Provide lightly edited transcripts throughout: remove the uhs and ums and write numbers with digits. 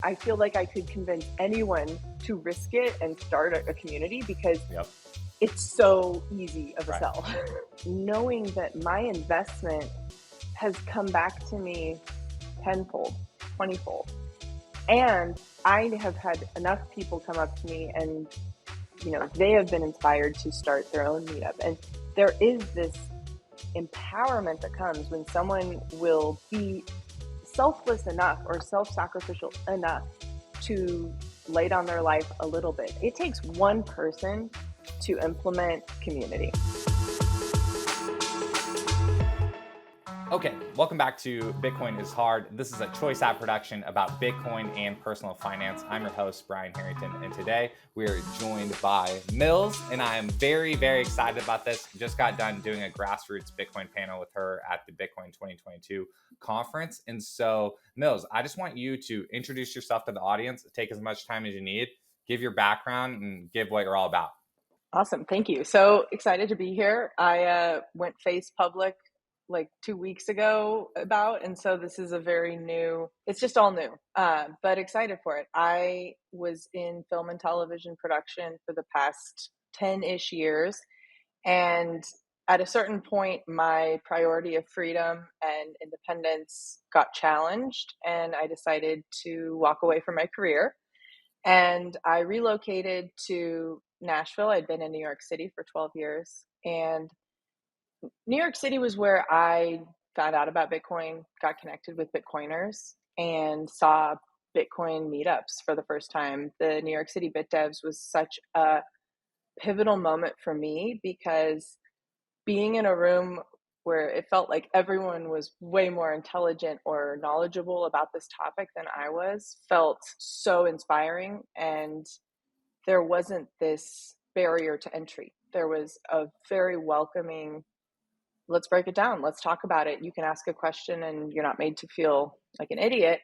I feel like I could convince anyone to risk it and start a community because it's so easy of a sell. Knowing that my investment has come back to me tenfold, 20-fold. And I have had enough people come up to me and, they have been inspired to start their own meetup. And there is this empowerment that comes when someone will be selfless enough or self-sacrificial enough to lay down their life a little bit. It takes one person to implement community. Okay, welcome back to Bitcoin is Hard. This is a Choice App production about Bitcoin and personal finance. I'm your host, Brian Harrington, and today we're joined by Mills, and I am very, very excited about this. Just got done doing a grassroots Bitcoin panel with her at the Bitcoin 2022 conference. And so, Mills, I just want you to introduce yourself to the audience, take as much time as you need, give your background, and give what you're all about. Awesome, thank you. So excited to be here. I went face public like 2 weeks ago and so this is a very new, it's just all new, but excited for it. I was in film and television production for the past 10-ish years, and at a certain point my priority of freedom and independence got challenged, and I decided to walk away from my career, and I relocated to Nashville. I'd been in New York City for 12 years, and New York City was where I found out about Bitcoin, got connected with Bitcoiners, and saw Bitcoin meetups for the first time. The New York City Bit Devs was such a pivotal moment for me because being in a room where it felt like everyone was way more intelligent or knowledgeable about this topic than I was felt so inspiring, and there wasn't this barrier to entry. There was a very welcoming, let's break it down. Let's talk about it. You can ask a question and you're not made to feel like an idiot.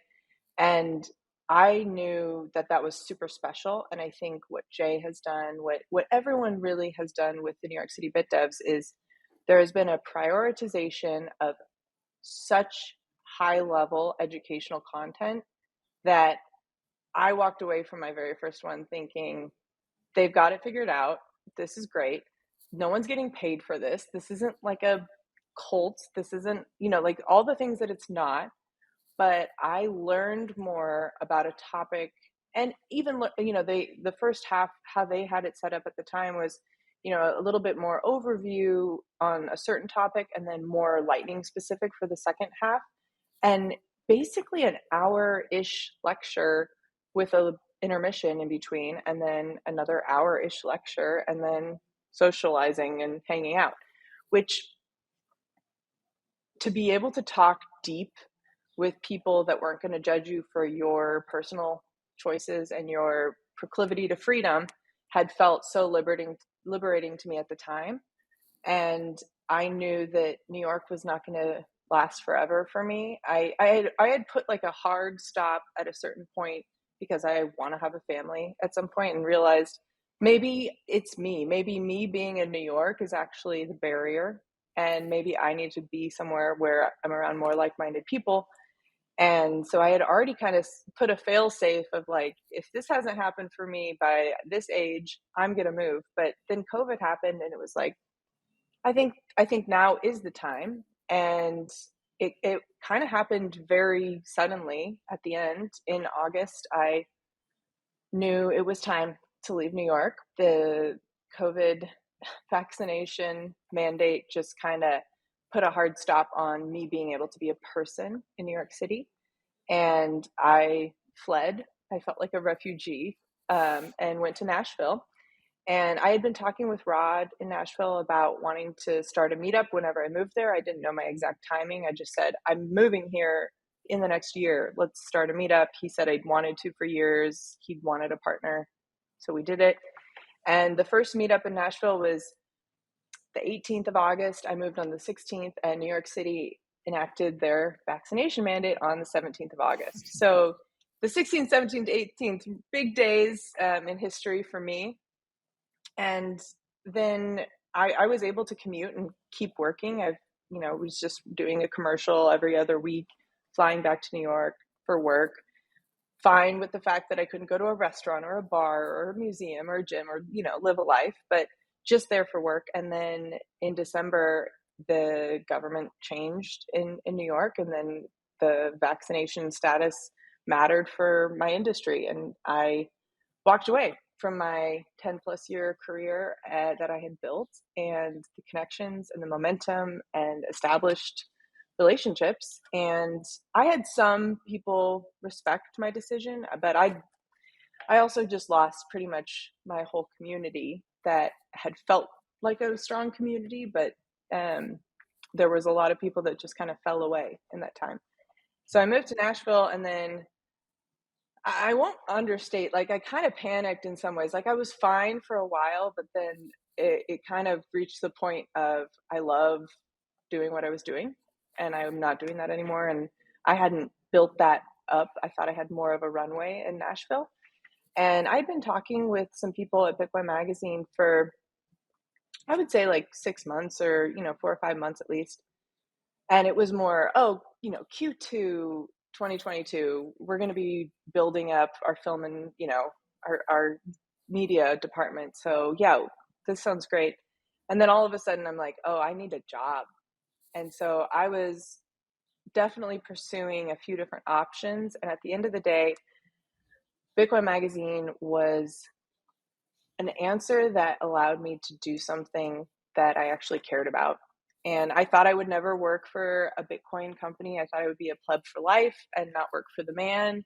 And I knew that that was super special. And I think what Jay has done, what everyone really has done with the New York City Bit Devs is there has been a prioritization of such high level educational content that I walked away from my very first one thinking, they've got it figured out. This is great. No one's getting paid for this. This isn't like a cult. This isn't, like all the things that it's not. But I learned more about a topic, and even, the first half, how they had it set up at the time was, a little bit more overview on a certain topic and then more lightning specific for the second half. And basically an hour-ish lecture with a intermission in between, and then another hour-ish lecture, and then socializing and hanging out, which, to be able to talk deep with people that weren't going to judge you for your personal choices and your proclivity to freedom had felt so liberating to me at the time. And I knew that New York was not going to last forever for me. I had put like a hard stop at a certain point because I want to have a family at some point, and realized maybe it's me. Maybe me being in New York is actually the barrier, and maybe I need to be somewhere where I'm around more like-minded people. And so I had already kind of put a fail safe of like, if this hasn't happened for me by this age, I'm going to move. But then COVID happened, and it was like, I think now is the time. And it kind of happened very suddenly at the end. In August, I knew it was time to leave New York. The COVID vaccination mandate just kind of put a hard stop on me being able to be a person in New York City. And I fled. I felt like a refugee, and went to Nashville. And I had been talking with Rod in Nashville about wanting to start a meetup whenever I moved there. I didn't know my exact timing. I just said, I'm moving here in the next year. Let's start a meetup. He said I'd wanted to for years. He'd wanted a partner. So we did it. And the first meetup in Nashville was the 18th of August. I moved on the 16th, and New York City enacted their vaccination mandate on the 17th of August. So the 16th, 17th, 18th, big days in history for me. And then I was able to commute and keep working. I was just doing a commercial every other week, flying back to New York for work. fine with the fact that I couldn't go to a restaurant or a bar or a museum or a gym or, live a life, but just there for work. And then in December, the government changed in New York, and then the vaccination status mattered for my industry. And I walked away from my 10 plus year career that I had built, and the connections and the momentum and established relationships. And I had some people respect my decision, but I also just lost pretty much my whole community that had felt like a strong community, but there was a lot of people that just kind of fell away in that time. So I moved to Nashville, and then I won't understate, like, I kind of panicked in some ways. Like, I was fine for a while, but then it kind of reached the point of I love doing what I was doing, and I'm not doing that anymore. And I hadn't built that up. I thought I had more of a runway in Nashville. And I'd been talking with some people at Bitcoin Magazine for, I would say, like 6 months, or, 4 or 5 months at least. And it was more, Q2 2022, we're going to be building up our film and, our media department. So yeah, this sounds great. And then all of a sudden I'm like, oh, I need a job. And so I was definitely pursuing a few different options. And at the end of the day, Bitcoin Magazine was an answer that allowed me to do something that I actually cared about. And I thought I would never work for a Bitcoin company. I thought I would be a pleb for life and not work for the man.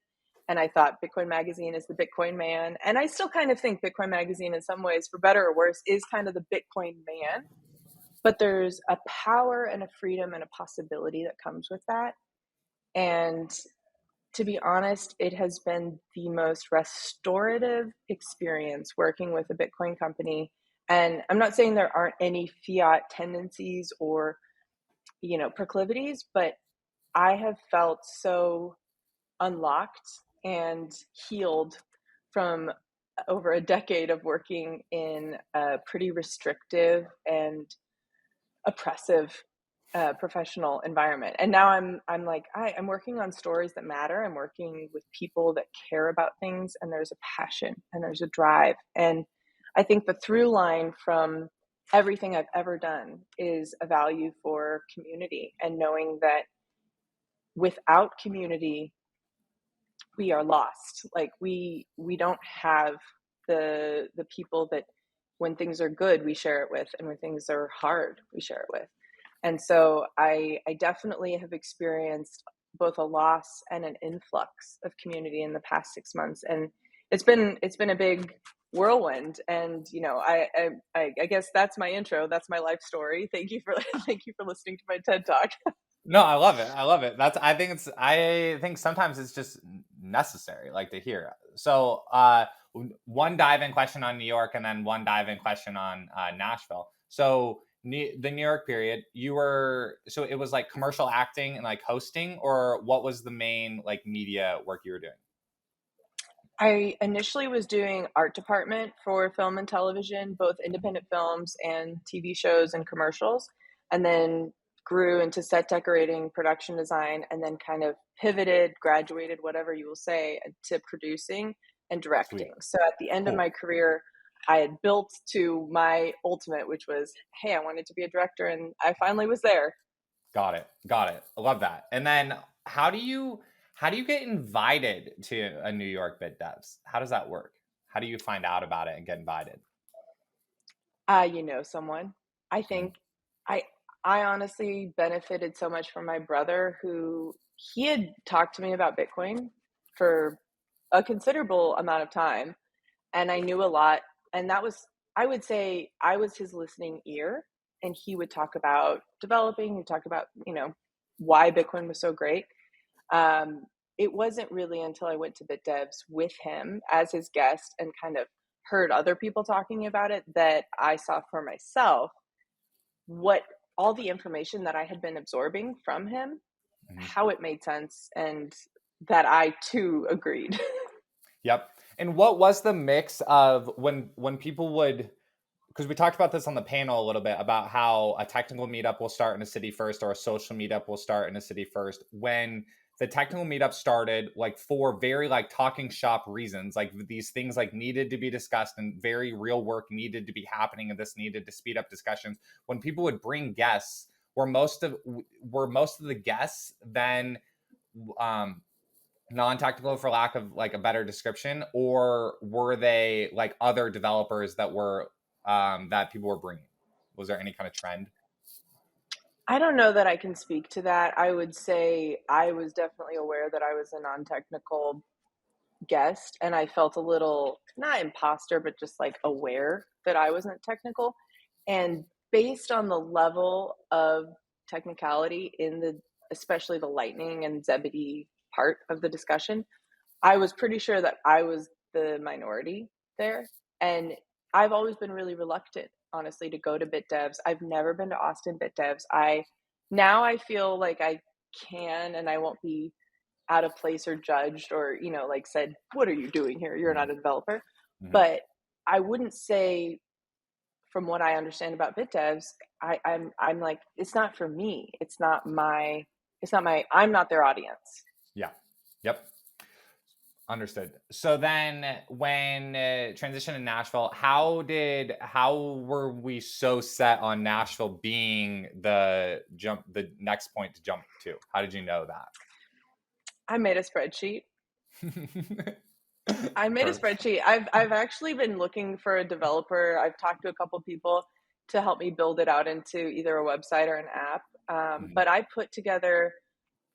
And I thought Bitcoin Magazine is the Bitcoin man. And I still kind of think Bitcoin Magazine, in some ways, for better or worse, is kind of the Bitcoin man. But there's a power and a freedom and a possibility that comes with that. And to be honest, it has been the most restorative experience working with a Bitcoin company. And I'm not saying there aren't any fiat tendencies or, proclivities, but I have felt so unlocked and healed from over a decade of working in a pretty restrictive and oppressive professional environment. And now I'm like, I'm working on stories that matter. I'm working with people that care about things, and there's a passion and there's a drive. And I think the through line from everything I've ever done is a value for community, and knowing that without community, we are lost. Like we don't have the people that when things are good, we share it with, and when things are hard, we share it with. And so I definitely have experienced both a loss and an influx of community in the past 6 months. And it's been a big whirlwind. And, I guess that's my intro. That's my life story. Thank you for listening to my TED Talk. No, I love it. I love it. I think sometimes it's just necessary, like, to hear. So, one dive in question on New York, and then one dive in question on Nashville. So the New York period, so it was like commercial acting and like hosting, or what was the main like media work you were doing? I initially was doing art department for film and television, both independent films and TV shows and commercials, and then grew into set decorating, production design, and then kind of pivoted, graduated, whatever you will say, to producing and directing. Sweet. So at the end of Cool. my career, I had built to my ultimate, which was, hey, I wanted to be a director, and I finally was there. Got it. I love that. And then how do you get invited to a New York Bit Devs? How does that work? How do you find out about it and get invited? Someone. I think I I honestly benefited so much from my brother, who he had talked to me about Bitcoin for a considerable amount of time, and I knew a lot. And that was, I would say, I was his listening ear, and he would talk about developing, he'd talk about, why Bitcoin was so great. Um, it wasn't really until I went to BitDevs with him as his guest and kind of heard other people talking about it that I saw for myself what all the information that I had been absorbing from him, Mhm. how it made sense, and that I too agreed. Yep. And what was the mix of when people would, because we talked about this on the panel a little bit about how a technical meetup will start in a city first, or a social meetup will start in a city first. When the technical meetup started like for very like talking shop reasons. Like these things like needed to be discussed and very real work needed to be happening, and this needed to speed up discussions. When people would bring guests, were most of the guests then non-technical, for lack of like a better description, or were they like other developers that were that people were bringing? Was there any kind of trend? I don't know that I can speak to that. I would say I was definitely aware that I was a non-technical guest, and I felt a little, not imposter, but just like aware that I wasn't technical. And based on the level of technicality in the, especially the lightning and Zebedee part of the discussion, I was pretty sure that I was the minority there. And I've always been really reluctant, honestly, to go to Bit Devs. I've never been to Austin Bit Devs. Now I feel like I can, and I won't be out of place or judged or, like said, what are you doing here? You're not a developer. Mm-hmm. But I wouldn't say, from what I understand about Bit Devs, I'm like, it's not for me. I'm not their audience. Yeah. Yep. Understood. So then when transition to Nashville, how were we so set on Nashville being the next point to jump to? How did you know that? I made a spreadsheet. I've actually been looking for a developer. I've talked to a couple people to help me build it out into either a website or an app. But I put together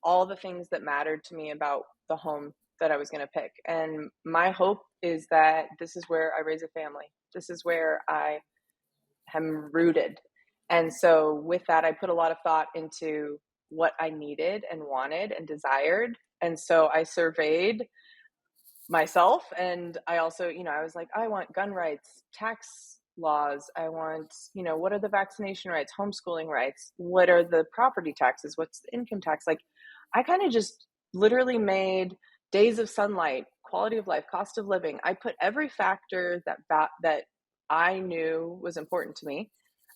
all the things that mattered to me about the home that I was going to pick. And my hope is that this is where I raise a family. This is where I am rooted. And so with that, I put a lot of thought into what I needed and wanted and desired. And so I surveyed myself, and I also, I was like, I want gun rights, tax laws. I want, what are the vaccination rights, homeschooling rights? What are the property taxes? What's the income tax? Like, I kind of just literally made days of sunlight, quality of life, cost of living. I put every factor that I knew was important to me.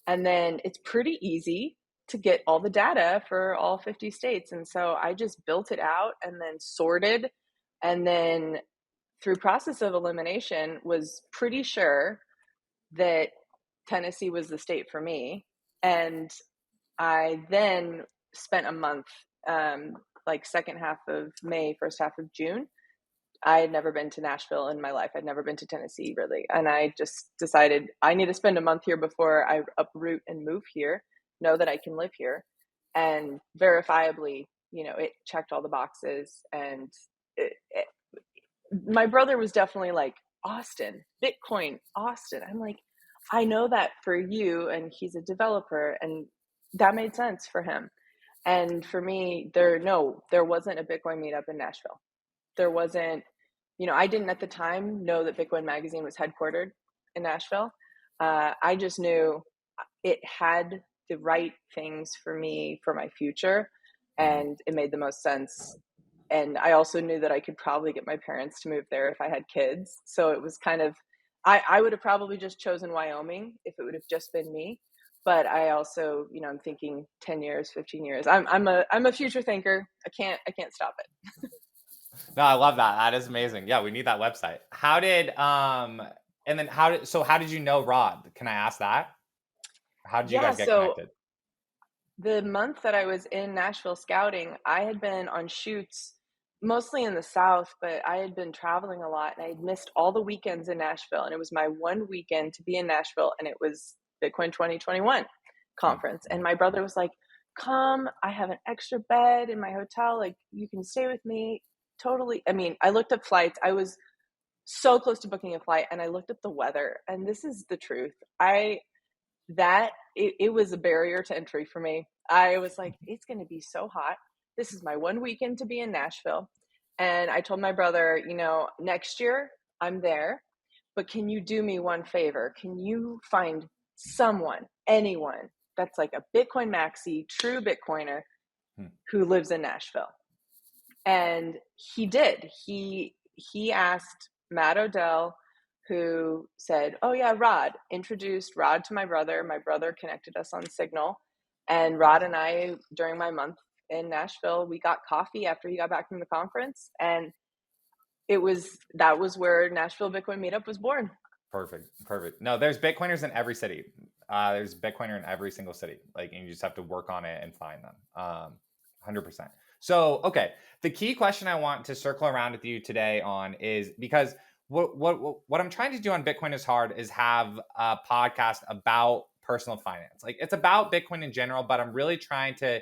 And then it's pretty easy to get all the data for all 50 states. And so I just built it out and then sorted, and then through process of elimination was pretty sure that Tennessee was the state for me. And I then spent a month, like second half of May, first half of June. I had never been to Nashville in my life. I'd never been to Tennessee, really. And I just decided I need to spend a month here before I uproot and move here, know that I can live here. And verifiably, it checked all the boxes. And my brother was definitely like, Austin, Bitcoin, Austin. I'm like, I know that for you, and he's a developer, and that made sense for him. And for me, there wasn't a Bitcoin meetup in Nashville. There wasn't, I didn't at the time know that Bitcoin Magazine was headquartered in Nashville. I just knew it had the right things for me for my future, and it made the most sense. And I also knew that I could probably get my parents to move there if I had kids. So it was kind of, I would have probably just chosen Wyoming if it would have just been me. But I also, I'm thinking 10 years, 15 years. I'm a future thinker. I can't stop it. No, I love that. That is amazing. Yeah, we need that website. How did how did you know Rod? Can I ask that? How did you guys get connected? The month that I was in Nashville scouting, I had been on shoots mostly in the South, but I had been traveling a lot, and I had missed all the weekends in Nashville. And it was my one weekend to be in Nashville, and it was Bitcoin 2021 conference. And my brother was like, come, I have an extra bed in my hotel. Like, you can stay with me. Totally. I mean, I looked up flights. I was so close to booking a flight, and I looked up the weather, and this is the truth. It was a barrier to entry for me. I was like, it's going to be so hot. This is my one weekend to be in Nashville. And I told my brother, next year I'm there, but can you do me one favor? Can you find anyone that's like a Bitcoin maxi, true Bitcoiner who lives in Nashville? And he did. He asked Matt Odell, who said, oh yeah, Rod, introduced Rod to my brother. My brother connected us on Signal. And Rod and I, during my month in Nashville. We got coffee after he got back from the conference, and that was where Nashville Bitcoin Meetup was born. Perfect. No, there's Bitcoiners in every city. There's Bitcoiner in every single city. Like, and you just have to work on it and find them. 100%. So, okay. The key question I want to circle around with you today on is because what I'm trying to do on Bitcoin is Hard is have a podcast about personal finance. Like, it's about Bitcoin in general, but I'm really trying to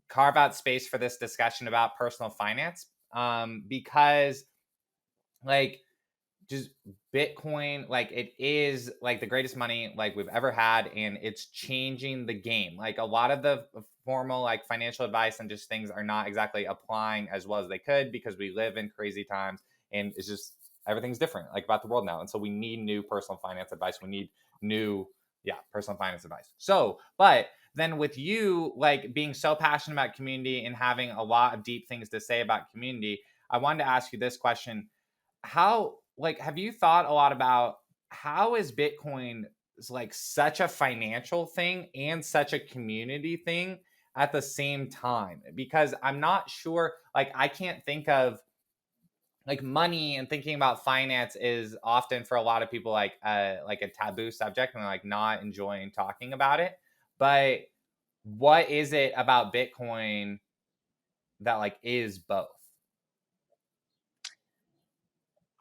carve out space for this discussion about personal finance, because like just Bitcoin, like it is like the greatest money like we've ever had, and it's changing the game. Like a lot of the formal like financial advice and just things are not exactly applying as well as they could, because we live in crazy times, and it's just everything's different like about the world now. And so we need new personal finance advice. We need new personal finance advice. So, but then with you like being so passionate about community and having a lot of deep things to say about community, I wanted to ask you this question. How, like, have you thought a lot about how is Bitcoin like such a financial thing and such a community thing at the same time? Because I'm not sure, like I can't think of like money, and thinking about finance is often for a lot of people like a taboo subject, and like not enjoying talking about it. But what is it about Bitcoin that like is both?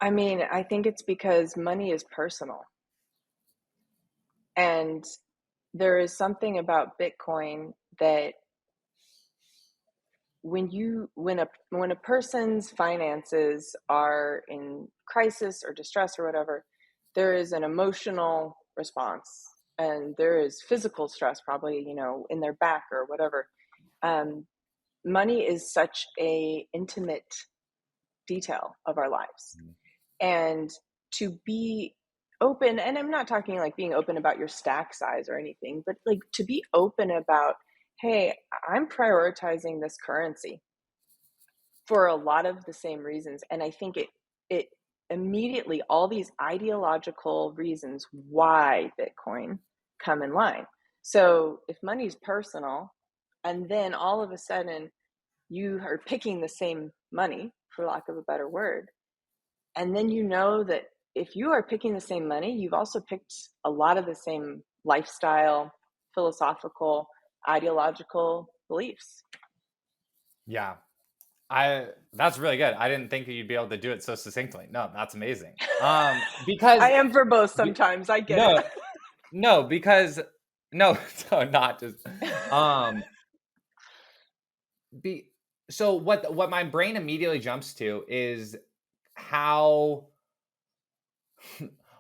I mean, I think it's because money is personal. And there is something about Bitcoin that when a person's finances are in crisis or distress or whatever, there is an emotional response, and there is physical stress, probably, in their back or whatever. Money is such a intimate detail of our lives. And to be open, and I'm not talking like being open about your stack size or anything, but like to be open about, hey, I'm prioritizing this currency for a lot of the same reasons. And I think it immediately, all these ideological reasons why Bitcoin come in line. So if money's personal, and then all of a sudden you are picking the same money, for lack of a better word, and then that if you are picking the same money, you've also picked a lot of the same lifestyle, philosophical, ideological beliefs. Yeah. That's really good. I didn't think that you'd be able to do it so succinctly. No, that's amazing. Because I am verbose sometimes. I get it. No, because no, not just so what my brain immediately jumps to is how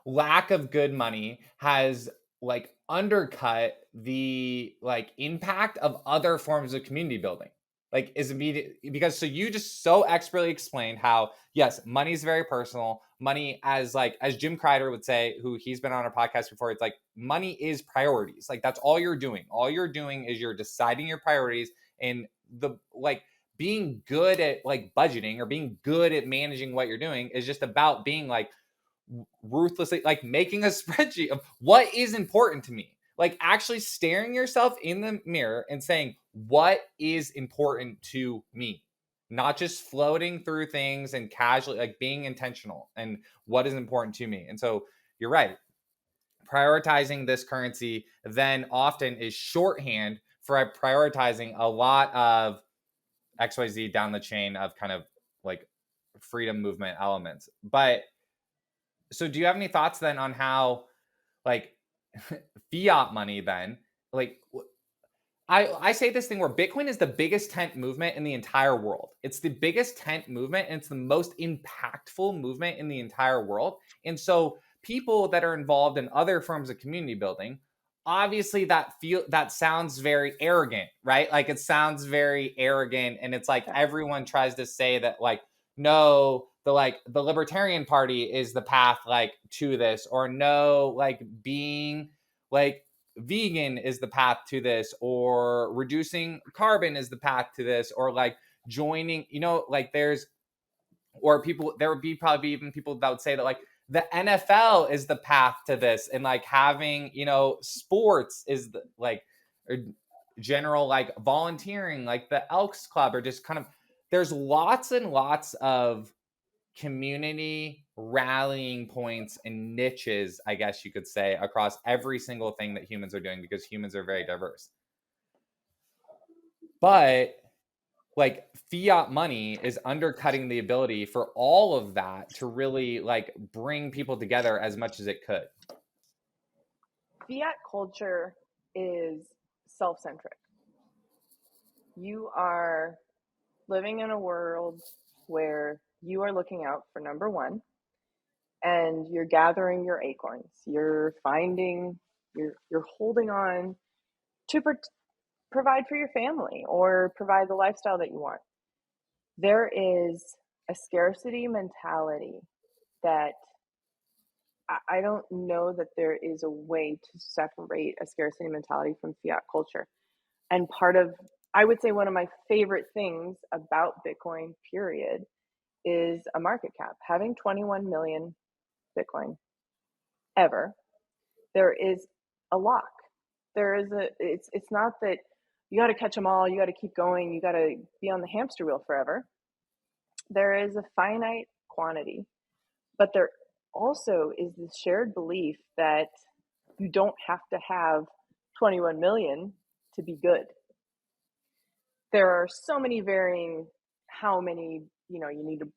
lack of good money has like undercut the like impact of other forms of community building. Like is immediate, because so you just so expertly explained how yes, money is very personal. Money, as Jim Kreider would say, who he's been on our podcast before, it's like money is priorities. Like that's all you're doing. All you're doing is you're deciding your priorities, and the like being good at like budgeting or being good at managing what you're doing is just about being like ruthlessly like making a spreadsheet of what is important to me, like actually staring yourself in the mirror and saying what is important to me, not just floating through things and casually, like being intentional and what is important to me. And so you're right, prioritizing this currency then often is shorthand for prioritizing a lot of XYZ down the chain of kind of like freedom movement elements. But so do you have any thoughts then on how like fiat money then like I say this thing where Bitcoin is the biggest tent movement in the entire world. It's the biggest tent movement, and it's the most impactful movement in the entire world. And so people that are involved in other forms of community building, obviously that sounds very arrogant, right? Like it sounds very arrogant, and it's like everyone tries to say that like no, the Libertarian Party is the path like to this, or no, like being like vegan is the path to this, or reducing carbon is the path to this, or like joining, like there would be probably even people that would say that like the NFL is the path to this, and like having, sports is the like, or general like volunteering, like the Elks Club, or just kind of, there's lots and lots of community rallying points and niches, I guess you could say, across every single thing that humans are doing, because humans are very diverse. But like fiat money is undercutting the ability for all of that to really like bring people together as much as it could. Fiat culture is self-centric. You are living in a world where you are looking out for number one, and you're gathering your acorns. You're holding on to provide for your family or provide the lifestyle that you want. There is a scarcity mentality that I don't know that there is a way to separate a scarcity mentality from fiat culture. And I would say one of my favorite things about Bitcoin, period, is a market cap. Having 21 million Bitcoin ever, there is a lock. It's not that you got to catch them all, you got to keep going, you got to be on the hamster wheel forever. There is a finite quantity, but there also is this shared belief that you don't have to have 21 million to be good. There are so many varying how many, you need to.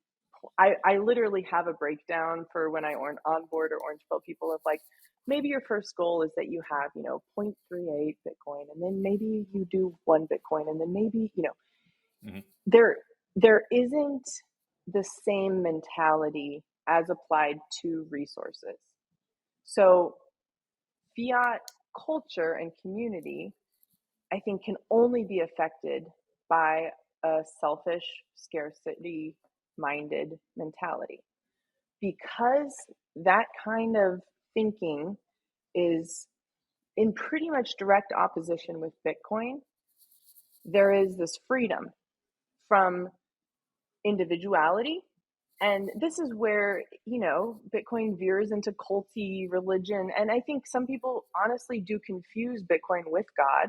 I literally have a breakdown for when I onboard or orange pill people of like, maybe your first goal is that you have, 0.38 Bitcoin, and then maybe you do 1 Bitcoin, and then maybe, Mm-hmm. there isn't the same mentality as applied to resources. So fiat culture and community, I think, can only be affected by a selfish, scarcity-minded mentality. Because that kind of thinking is in pretty much direct opposition with Bitcoin, there is this freedom from individuality. And this is where, Bitcoin veers into culty religion. And I think some people honestly do confuse Bitcoin with God.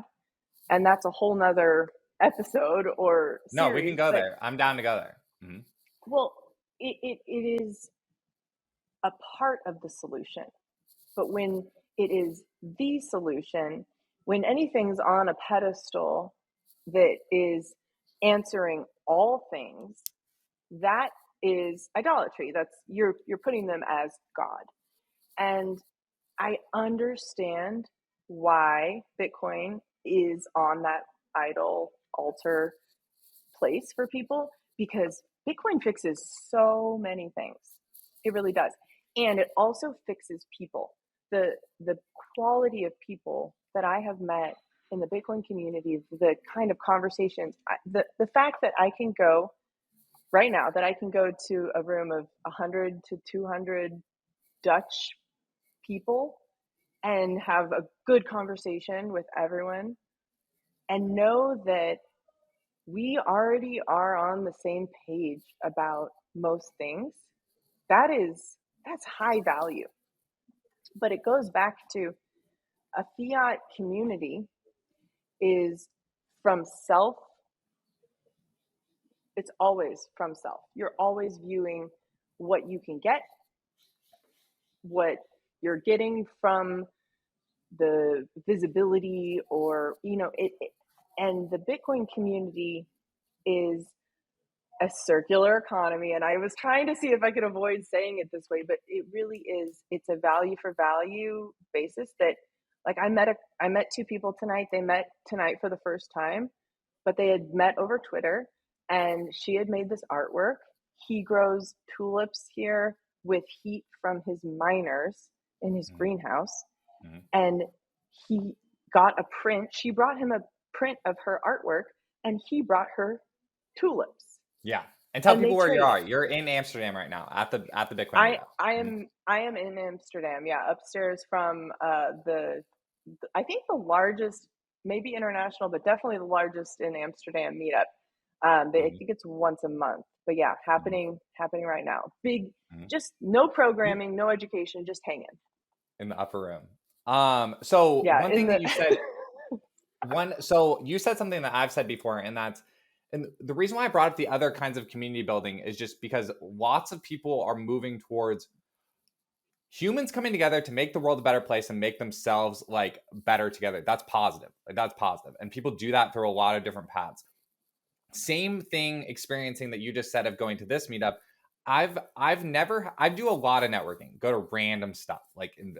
And that's a whole nother episode or series. No, we can go there. I'm down to go there. Mm-hmm. Well, it is a part of the solution. But when it is the solution, when anything's on a pedestal that is answering all things, that is idolatry. That's you're putting them as God. And I understand why Bitcoin is on that idol altar place for people, because Bitcoin fixes so many things. It really does. And it also fixes people. The quality of people that I have met in the Bitcoin community, the kind of conversations, the fact that I can go right now, that I can go to a room of 100 to 200 Dutch people and have a good conversation with everyone and know that we already are on the same page about most things, that's high value. But it goes back to a fiat community is from self. It's always from self. You're always viewing what you can get, what you're getting from the visibility, or and the Bitcoin community is a circular economy. And I was trying to see if I could avoid saying it this way, but it really is. It's a value for value basis that, like, I met 2 people tonight. They met tonight for the first time, but they had met over Twitter, and she had made this artwork. He grows tulips here with heat from his miners in his greenhouse. Mm-hmm. And he got a print. She brought him a print of her artwork, and he brought her tulips. Yeah. And tell people where you are. You're in Amsterdam right now at the Bitcoin. I am in Amsterdam. Yeah. Upstairs from I think the largest, maybe international, but definitely the largest in Amsterdam meetup. I think it's once a month, but yeah, happening right now. Big, just no programming, no education, just hanging in the upper room. So yeah, one thing that you said, So you said something that I've said before, and the reason why I brought up the other kinds of community building is just because lots of people are moving towards humans coming together to make the world a better place and make themselves like better together. That's positive. Like that's positive. And people do that through a lot of different paths. Same thing experiencing that you just said of going to this meetup. I do a lot of networking, go to random stuff like, and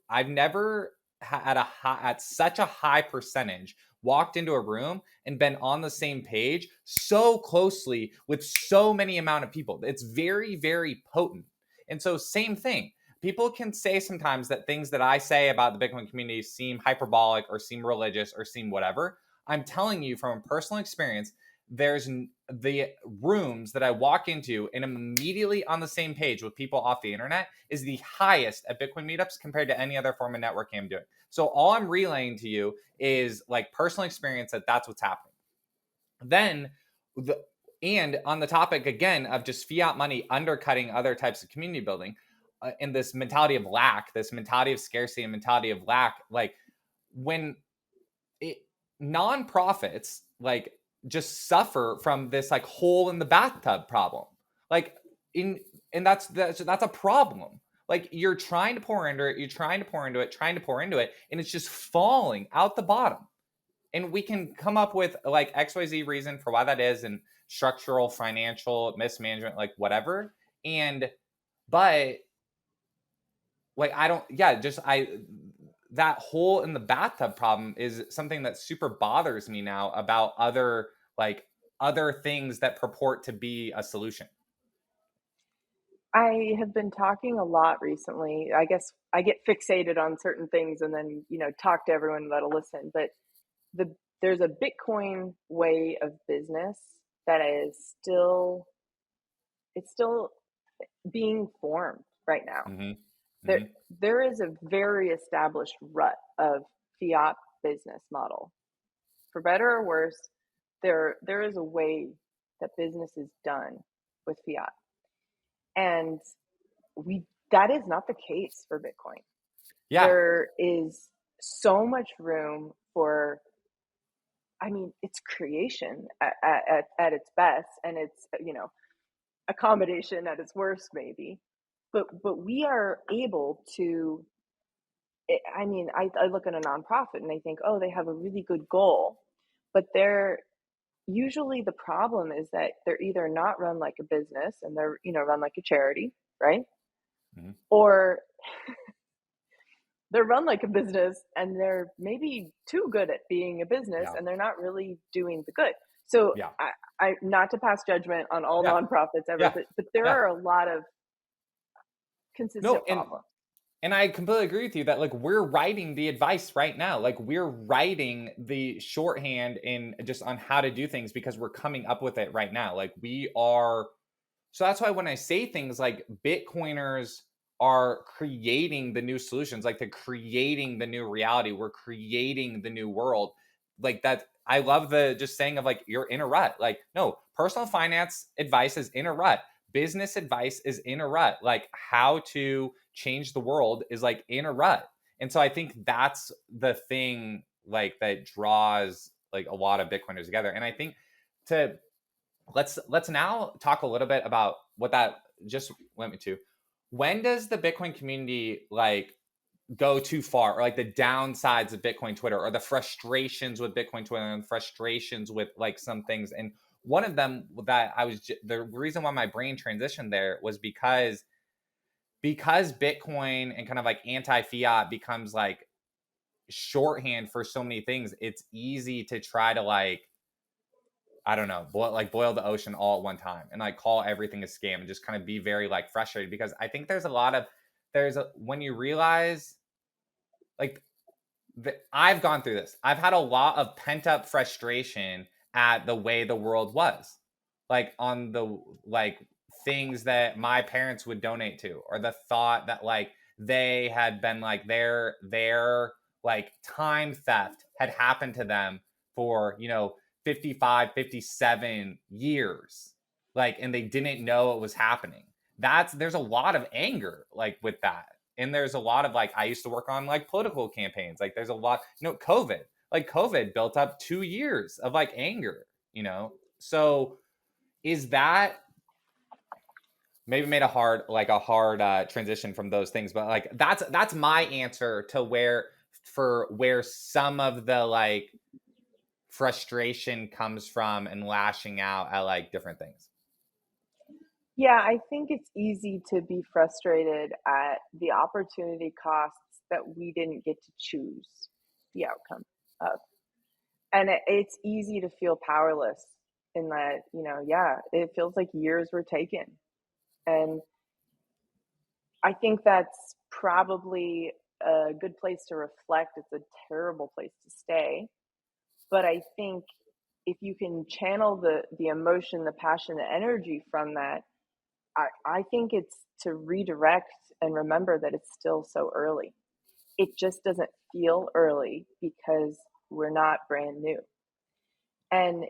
I've never at such a high percentage walked into a room and been on the same page so closely with so many amount of people. It's very, very potent. And so same thing. People can say sometimes that things that I say about the Bitcoin community seem hyperbolic or seem religious or seem whatever. I'm telling you from a personal experience, there's the rooms that I walk into and I'm immediately on the same page with people off the internet is the highest at Bitcoin meetups compared to any other form of networking I'm doing. So all I'm relaying to you is like personal experience that's what's happening. Then and on the topic again of just fiat money undercutting other types of community building, and this mentality of lack, this mentality of scarcity and mentality of lack, like when nonprofits like just suffer from this like hole in the bathtub problem. Like and that's a problem. Like you're trying to pour into it, trying to pour into it, and it's just falling out the bottom. And we can come up with like XYZ reason for why that is, and structural, financial, mismanagement, like whatever. But like that hole in the bathtub problem is something that super bothers me now about other things that purport to be a solution. I have been talking a lot recently. I guess I get fixated on certain things and then, talk to everyone that'll listen. But there's a Bitcoin way of business that is still being formed right now. Mm-hmm. There is a very established rut of fiat business model. For better or worse, there is a way that business is done with fiat. And that is not the case for Bitcoin. Yeah. There is so much room for, it's creation at its best, and it's, accommodation at its worst, maybe. But we are able to, I look at a nonprofit and I think, oh, they have a really good goal, but usually the problem is that they're either not run like a business and they're, run like a charity, right? Mm-hmm. Or they're run like a business and they're maybe too good at being a business, and they're not really doing the good. So I not to pass judgment on all nonprofits ever, but there are a lot of consistent problems. And I completely agree with you that like we're writing the advice right now. Like we're writing the shorthand in just on how to do things because we're coming up with it right now. Like we are. So that's why when I say things like Bitcoiners are creating the new solutions, like they're creating the new reality, we're creating the new world. Like that, I love the just saying of like, you're in a rut. Like, no, personal finance advice is in a rut. Business advice is in a rut. Like how to change the world is like in a rut. And so I think that's the thing like that draws like a lot of Bitcoiners together. And I think let's now talk a little bit about what that just went me to. When does the Bitcoin community like go too far, or like the downsides of Bitcoin Twitter, or the frustrations with Bitcoin Twitter and frustrations with like some things? And one of them that the reason why my brain transitioned there was because Bitcoin and kind of like anti-fiat becomes like shorthand for so many things. It's easy to try to like, I don't know, boil the ocean all at one time and like call everything a scam and just kind of be very like frustrated, because I think when you realize like I've gone through this. I've had a lot of pent up frustration at the way the world was, like on the like things that my parents would donate to, or the thought that like they had been like their like time theft had happened to them for 55, 57 years, like, and they didn't know it was happening. There's a lot of anger like with that. And there's a lot of like, I used to work on like political campaigns. Like there's a lot, COVID, like COVID built up 2 years of like anger, So is that maybe made a hard transition from those things, but like that's my answer to where some of the like frustration comes from and lashing out at like different things. Yeah, I think it's easy to be frustrated at the opportunity costs that we didn't get to choose the outcome of. And it's easy to feel powerless in that, yeah, it feels like years were taken. And I think that's probably a good place to reflect. It's a terrible place to stay. But I think if you can channel the emotion, the passion, the energy from that, I think it's to redirect and remember that it's still so early. It just doesn't feel early because we're not brand new. And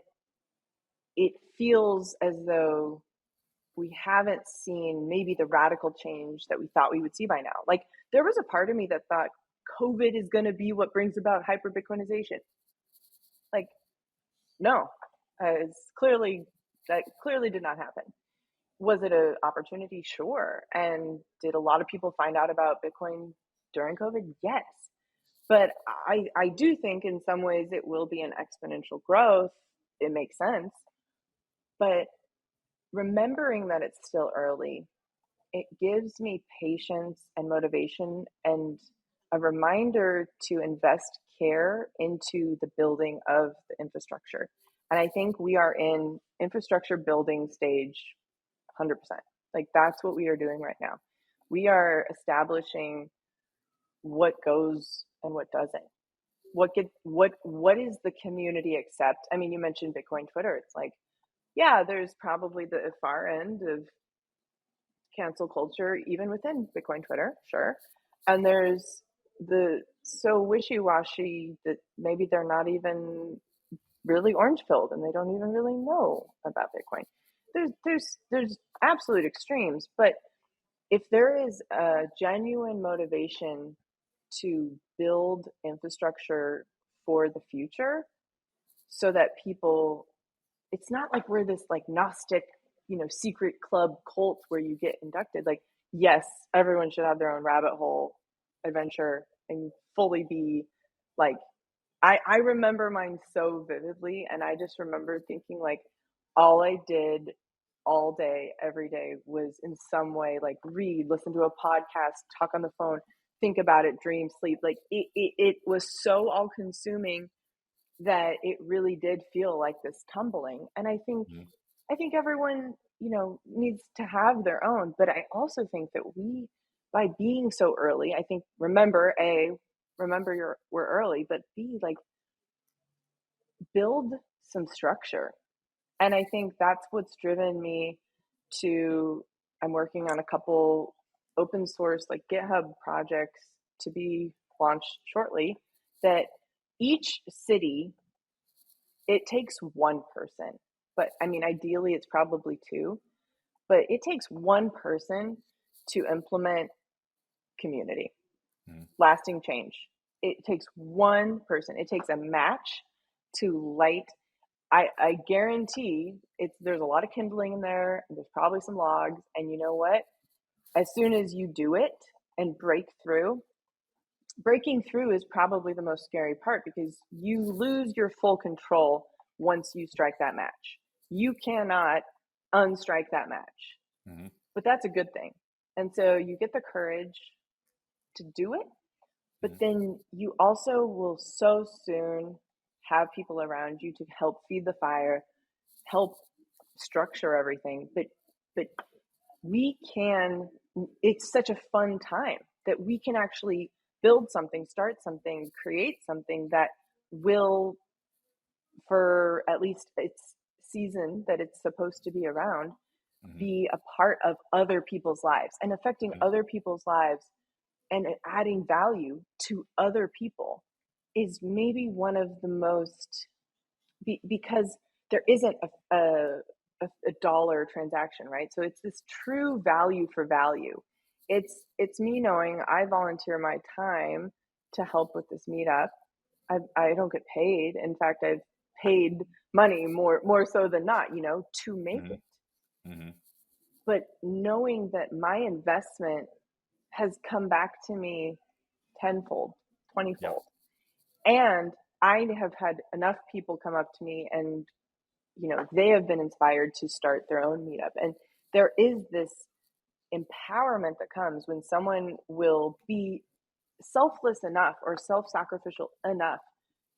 it feels as though we haven't seen maybe the radical change that we thought we would see by now. Like, there was a part of me that thought COVID is going to be what brings about hyper Bitcoinization. Like, no, that clearly did not happen. Was it an opportunity? Sure. And did a lot of people find out about Bitcoin during COVID? Yes. But I do think in some ways it will be an exponential growth. It makes sense. But remembering that it's still early, it gives me patience and motivation and a reminder to invest care into the building of the infrastructure. And I think we are in infrastructure building stage 100%. Like, that's what we are doing right now. We are establishing what goes and what doesn't. What is the community accept? I mean, you mentioned Bitcoin Twitter. It's like, yeah, there's probably the far end of cancel culture even within Bitcoin Twitter, sure. And there's the so wishy-washy that maybe they're not even really orange pilled and they don't even really know about Bitcoin. There's absolute extremes, but if there is a genuine motivation to build infrastructure for the future so that people, it's not like we're this like Gnostic, secret club cult where you get inducted. Like, yes, everyone should have their own rabbit hole adventure and fully be like, I remember mine so vividly, and I just remember thinking like all I did all day, every day was in some way like read, listen to a podcast, talk on the phone, think about it, dream, sleep. Like it was so all consuming that it really did feel like this tumbling. And I think everyone, needs to have their own, but I also think that we, by being so early, I think remember we're early, but B, like, build some structure. And I think that's what's driven me to, I'm working on a couple open source like GitHub projects to be launched shortly, that each city, it takes one person, but I mean, ideally it's probably two, but it takes one person to implement community, lasting change. It takes one person. It takes a match to light. I guarantee there's a lot of kindling in there, and there's probably some logs, and you know what? As soon as you do it and breaking through is probably the most scary part because you lose your full control once you strike that match. You cannot unstrike that match. But that's a good thing. And so you get the courage to do it, but then you also will so soon have people around you to help feed the fire, help structure everything. But we can, it's such a fun time that we can actually build something, start something, create something that will, for at least its season that it's supposed to be around, be a part of other people's lives and affecting other people's lives and adding value to other people is maybe one of the most, because there isn't a dollar transaction, right? So it's this true value for value. It's me knowing I volunteer my time to help with this meetup, I don't get paid. In fact, I've paid money more so than not, to make Mm-hmm. it. Mm-hmm. But knowing that my investment has come back to me tenfold, Yep. 20-fold. And I have had enough people come up to me and, they have been inspired to start their own meetup. And there is this empowerment that comes when someone will be selfless enough or self-sacrificial enough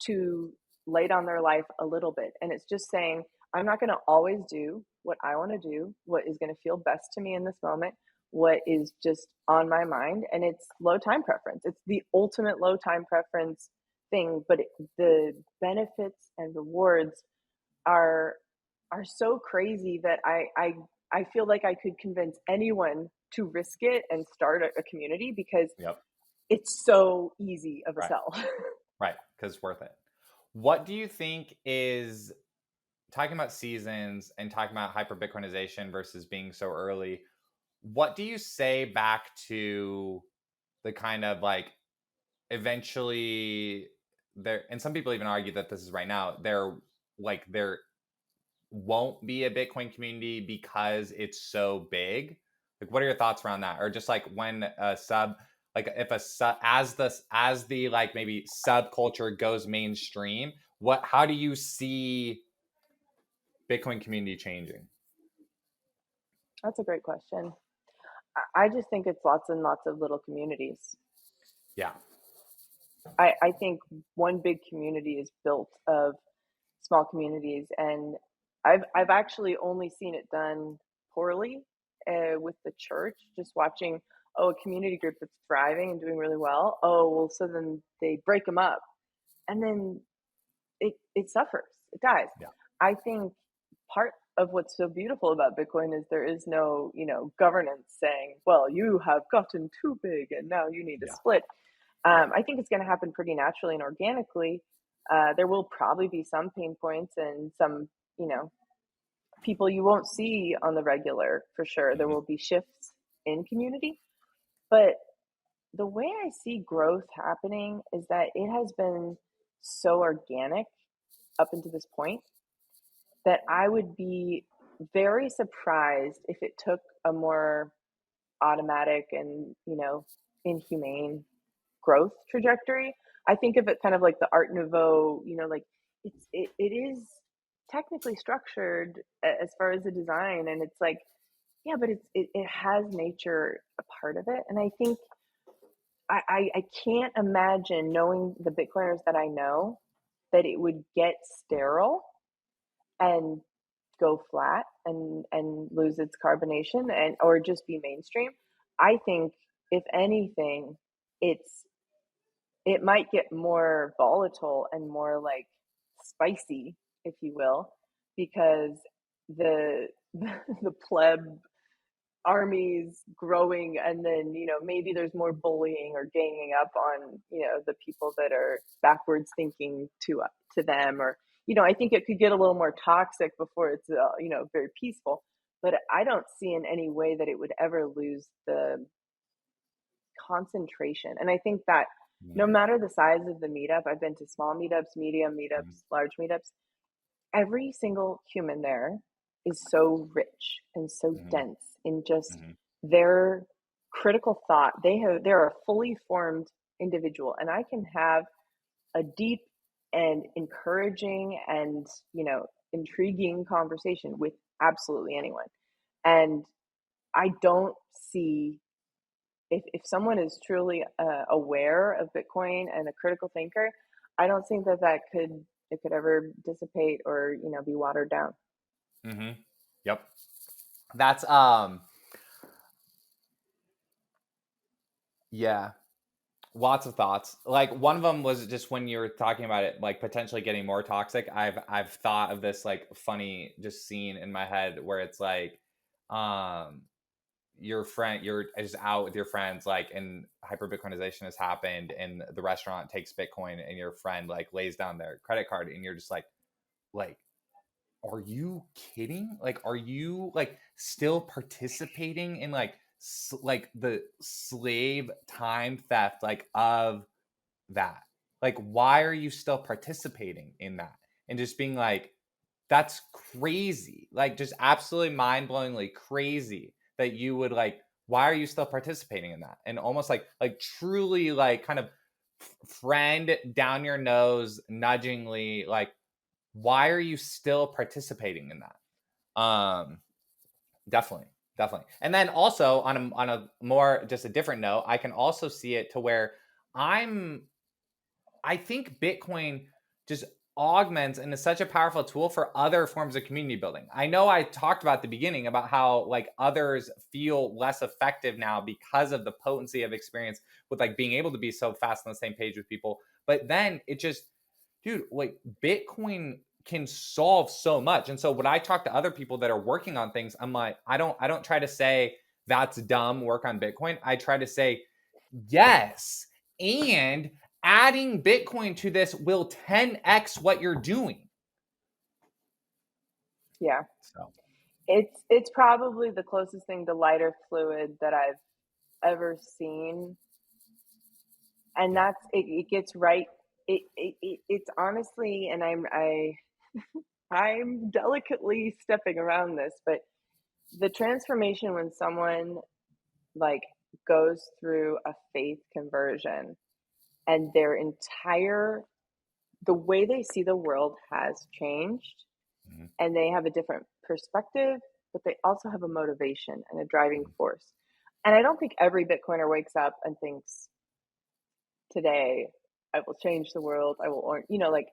to lay down their life a little bit. And it's just saying, I'm not going to always do what I want to do, what is going to feel best to me in this moment, what is just on my mind. And it's low time preference. It's the ultimate low time preference thing, but the benefits and rewards are so crazy that I feel like I could convince anyone to risk it and start a community because Yep. it's so easy of a Right. sell. Right. Because it's worth it. What do you think is, talking about seasons and talking about hyper Bitcoinization versus being so early, what do you say back to the kind of like eventually there, and some people even argue that this is right now, there won't be a Bitcoin community because it's so big? Like, what are your thoughts around that? Or just like when a sub, like if a sub, as the like maybe subculture goes mainstream, how do you see Bitcoin community changing? That's a great question. I just think it's lots and lots of little communities. Yeah. I think one big community is built of small communities, and I've actually only seen it done poorly with the church. Just watching, a community group that's thriving and doing really well. Oh well, so then they break them up, and then it suffers, it dies. Yeah. I think part of what's so beautiful about Bitcoin is there is no, governance saying, well, you have gotten too big and now you need to Yeah. split. Right. I think it's going to happen pretty naturally and organically. There will probably be some pain points and some, people you won't see on the regular for sure. There Mm-hmm. will be shifts in community. But the way I see growth happening is that it has been so organic up until this point that I would be very surprised if it took a more automatic and, inhumane growth trajectory. I think of it kind of like the Art Nouveau, like it is technically structured as far as the design, and it's like, yeah, but it has nature a part of it. And I think I can't imagine, knowing the Bitcoiners that I know, that it would get sterile and go flat and lose its carbonation and or just be mainstream. I think if anything, it might get more volatile and more like spicy, if you will, because the the pleb armies growing, and then maybe there's more bullying or ganging up on the people that are backwards thinking to them, or I think it could get a little more toxic before it's very peaceful. But I don't see in any way that it would ever lose the concentration. And I think that no Mm-hmm. matter the size of the meetup, I've been to small meetups, medium Mm-hmm. meetups, large meetups, every single human there is so rich and so Mm-hmm. dense in just Mm-hmm. their critical thought. They're a fully formed individual, and I can have a deep and encouraging and intriguing conversation with absolutely anyone. And I don't see, if someone is truly aware of Bitcoin and a critical thinker, I don't think that it could ever dissipate or be watered down. Mm-hmm. Yep. That's yeah, lots of thoughts. Like one of them was just when you were talking about it, like potentially getting more toxic. I've thought of this like funny just scene in my head where it's like, um, you're just out with your friends, like, and hyper Bitcoinization has happened, and the restaurant takes Bitcoin, and your friend like lays down their credit card, and you're just like, are you kidding? Like, are you like still participating in like like the slave time theft like of that? Like, why are you still participating in that? And just being like, that's crazy. Like, just absolutely mind-blowingly crazy that you would like, why are you still participating in that? And almost like truly like kind of friend down your nose, nudgingly, like, why are you still participating in that? Definitely, definitely. And then also on a more just a different note, I can also see it to where I'm I think Bitcoin just augments and is such a powerful tool for other forms of community building. I know I talked about at the beginning about how like others feel less effective now because of the potency of experience with like being able to be so fast on the same page with people. But then it just, dude, like Bitcoin can solve so much. And so when I talk to other people that are working on things, I'm like, I don't try to say that's dumb, work on Bitcoin. I try to say yes. And adding Bitcoin to this will 10x what you're doing. Yeah. So It's probably the closest thing to lighter fluid that I've ever seen. And yeah. it gets right. It's honestly, and I'm delicately stepping around this, but the transformation when someone like goes through a faith conversion and their entire the way they see the world has changed, Mhm, and they have a different perspective, but they also have a motivation and a driving mhm, force. And I don't think every Bitcoiner wakes up and thinks, today I will change the world. I will, or, like,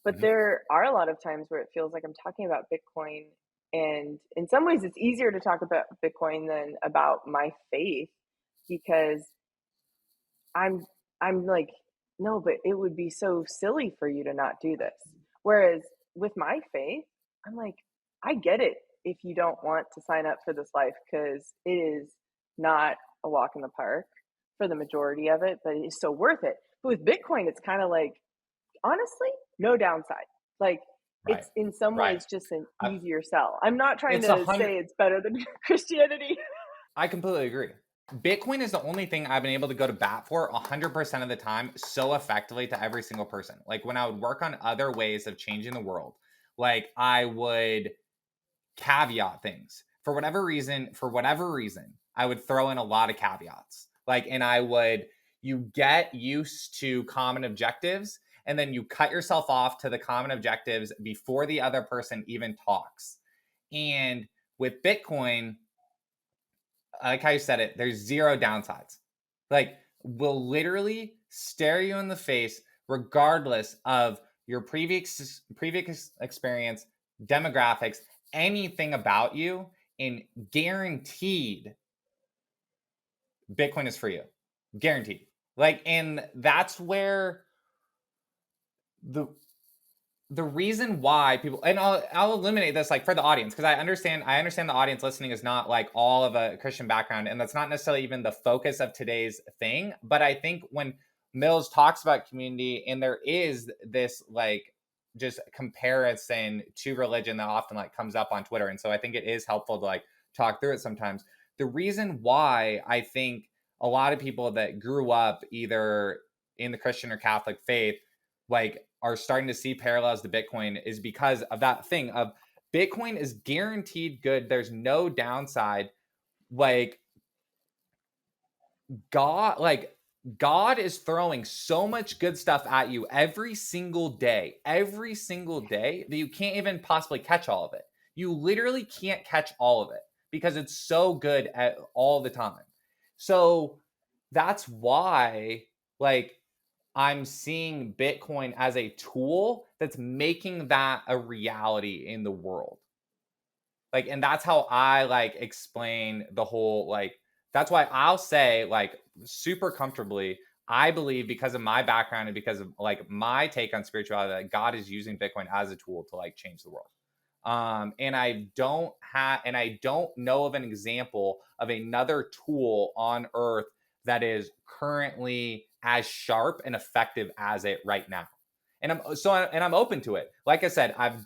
but mhm, there are a lot of times where it feels like I'm talking about Bitcoin. And in some ways, it's easier to talk about Bitcoin than about my faith because I'm I'm like, no, but it would be so silly for you to not do this. Whereas with my faith, I'm like, I get it if you don't want to sign up for this life because it is not a walk in the park for the majority of it, but it is so worth it. But with Bitcoin, it's kind of like, honestly, no downside. Like, right. it's in some Right. ways just an I, easier sell. I'm not trying it's a to hundred. say it's better than Christianity. I completely agree. Bitcoin is the only thing I've been able to go to bat for 100% of the time so effectively to every single person. Like when I would work on other ways of changing the world, like I would caveat things for whatever reason, I would throw in a lot of caveats. Like, and you get used to common objectives and then you cut yourself off to the common objectives before the other person even talks. And with Bitcoin, like how you said it, there's zero downsides. Like, will literally stare you in the face regardless of your previous experience, demographics, anything about you, and guaranteed Bitcoin is for you. Guaranteed. Like, and that's where the reason why people, and I'll eliminate this like for the audience because I understand the audience listening is not like all of a Christian background, and that's not necessarily even the focus of today's thing. But I think when Mills talks about community and there is this like just comparison to religion that often like comes up on Twitter, and so I think it is helpful to like talk through it sometimes. The reason why I think a lot of people that grew up either in the Christian or Catholic faith like are starting to see parallels to Bitcoin is because of that thing of Bitcoin is guaranteed good. There's no downside. Like God, like God is throwing so much good stuff at you every single day that you can't even possibly catch all of it. You literally can't catch all of it because it's so good at all the time. So that's why like I'm seeing Bitcoin as a tool that's making that a reality in the world. Like, and that's how I like explain the whole like, that's why I'll say, like, super comfortably, I believe because of my background and because of like my take on spirituality, that God is using Bitcoin as a tool to like change the world. And I don't know of an example of another tool on earth that is currently as sharp and effective as it right now. And I'm open to it. Like I said, I've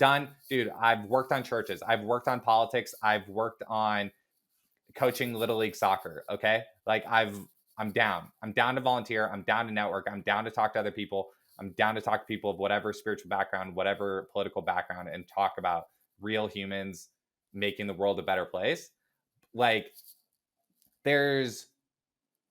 worked on churches, I've worked on politics, I've worked on coaching little league soccer. Okay. I'm down to volunteer. I'm down to network. I'm down to talk to other people. I'm down to talk to people of whatever spiritual background, whatever political background, and talk about real humans making the world a better place. Like, there's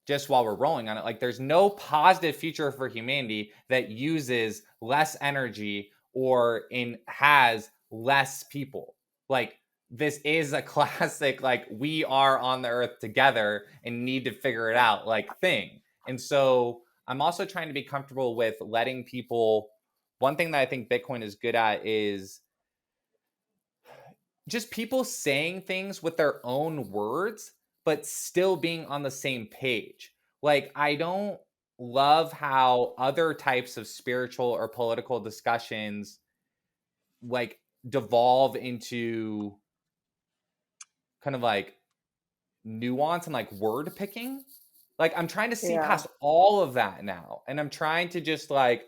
just while we're rolling on it, like, there's no positive future for humanity that uses less energy or has less people. Like, this is a classic, like, we are on the earth together and need to figure it out, like, thing. And so I'm also trying to be comfortable with letting people. One thing that I think Bitcoin is good at is just people saying things with their own words, but still being on the same page. Like, I don't love how other types of spiritual or political discussions like devolve into kind of like nuance and like word picking. Like, I'm trying to see Yeah. past all of that now. And I'm trying to just like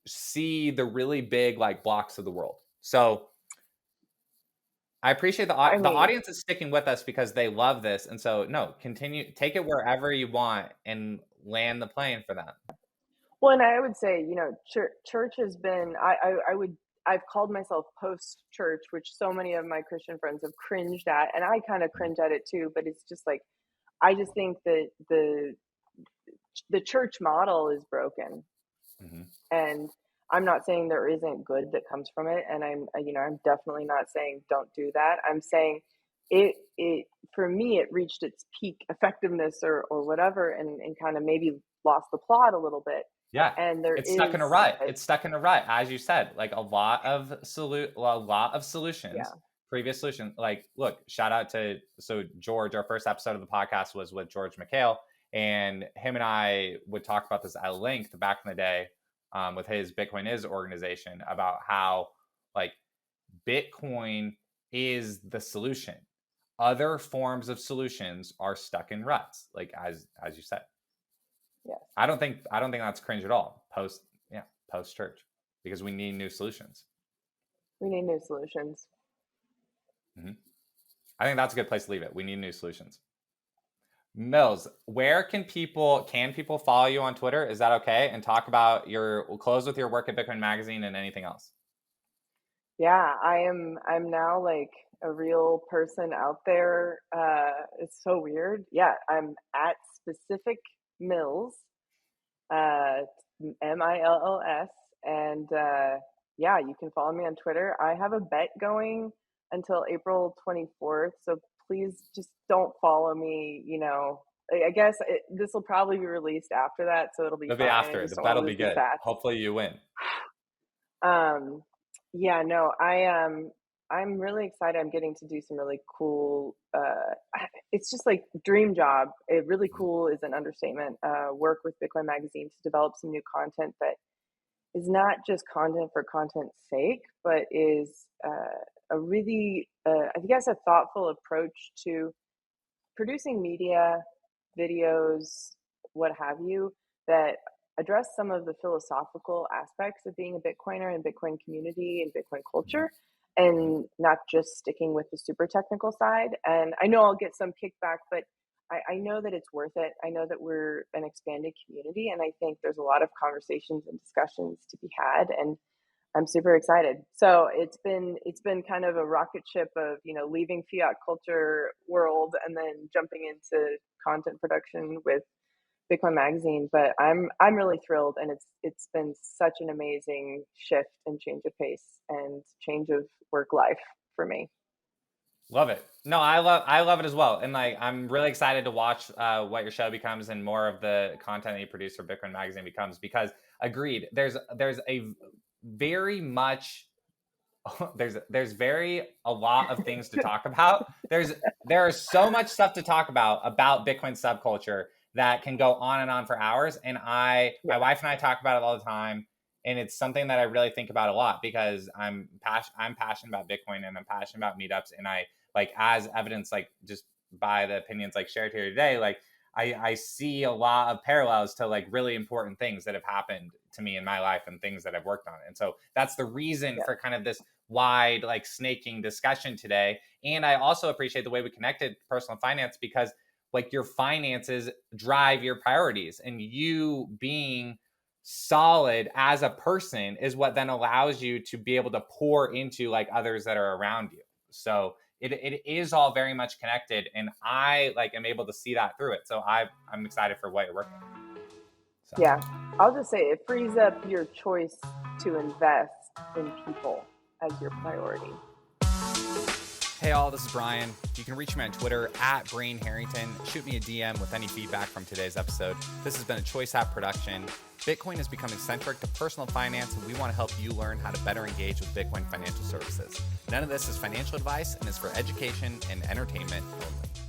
see the really big like blocks of the world. So I appreciate the I mean, audience is sticking with us because they love this, and so no, continue, take it wherever you want, and land the plane for them. well, and I would say, church has been, I've called myself post church, which so many of my Christian friends have cringed at, and I kind of cringe at it too, but it's just like, I just think that the church model is broken. Mm-hmm. And I'm not saying there isn't good that comes from it, and I'm definitely not saying don't do that. I'm saying it for me, it reached its peak effectiveness or whatever, and kind of maybe lost the plot a little bit. Yeah, And there it's stuck in a is rut. It's stuck in a rut, as you said. Like, a lot of yeah, solutions, previous solutions. Like, look, shout out to George. Our first episode of the podcast was with George McHale, and him and I would talk about this at length back in the day, with his Bitcoin Is organization, about how like Bitcoin is the solution. Other forms of solutions are stuck in ruts, like as you said. yeah, I don't think that's cringe at all. Post church, because we need new solutions. we need new solutions. Mm-hmm. I think that's a good place to leave it. We need new solutions. Mills, where can people follow you on Twitter? Is that okay? And talk about we'll close with your work at Bitcoin Magazine and anything else. Yeah, I'm now like a real person out there. It's so weird. Yeah, I'm at specific mills, uh, MILLS. And yeah, you can follow me on Twitter. I have a bet going until April 24th. So please just don't follow me. I guess this will probably be released after that. So it'll be It'll be fine. I after. just The don't want bet to will be lose the good. stats. Hopefully you win. Yeah, no, I'm really excited. I'm getting to do some really cool, it's just like dream job. It really cool is an understatement. Work with Bitcoin Magazine to develop some new content that is not just content for content's sake, but is a really, I guess, a thoughtful approach to producing media, videos, what have you, that address some of the philosophical aspects of being a Bitcoiner and Bitcoin community and Bitcoin culture, and not just sticking with the super technical side. And I know I'll get some kickback, but I know that it's worth it. I know that we're an expanded community, and I think there's a lot of conversations and discussions to be had. And I'm super excited. So it's been kind of a rocket ship of, leaving fiat culture world and then jumping into content production with Bitcoin Magazine. But I'm really thrilled, and it's been such an amazing shift and change of pace and change of work life for me. Love it. No, I love it as well. And like, I'm really excited to watch what your show becomes and more of the content that you produce for Bitcoin Magazine becomes, because agreed, there's a very much there's very a lot of things to talk about. There is so much stuff to talk about Bitcoin subculture that can go on and on for hours. And my Yeah. wife and I talk about it all the time. And it's something that I really think about a lot, because I'm passionate about Bitcoin, and I'm passionate about meetups. And I, like, as evidence, like, just by the opinions like shared here today, like, I see a lot of parallels to like really important things that have happened to me in my life and things that I've worked on. And so that's the reason Yeah. for kind of this wide, like, snaking discussion today. And I also appreciate the way we connected personal finance, because like your finances drive your priorities, and you being solid as a person is what then allows you to be able to pour into like others that are around you. So it is all very much connected, and I like am able to see that through it. So I'm excited for what you're working on. So. Yeah, I'll just say it frees up your choice to invest in people as your priority. Hey all, this is Brian. You can reach me on Twitter at Brain Harrington. Shoot me a DM with any feedback from today's episode. This has been a Choice App production. Bitcoin is becoming centric to personal finance, and we want to help you learn how to better engage with Bitcoin financial services. None of this is financial advice and is for education and entertainment only.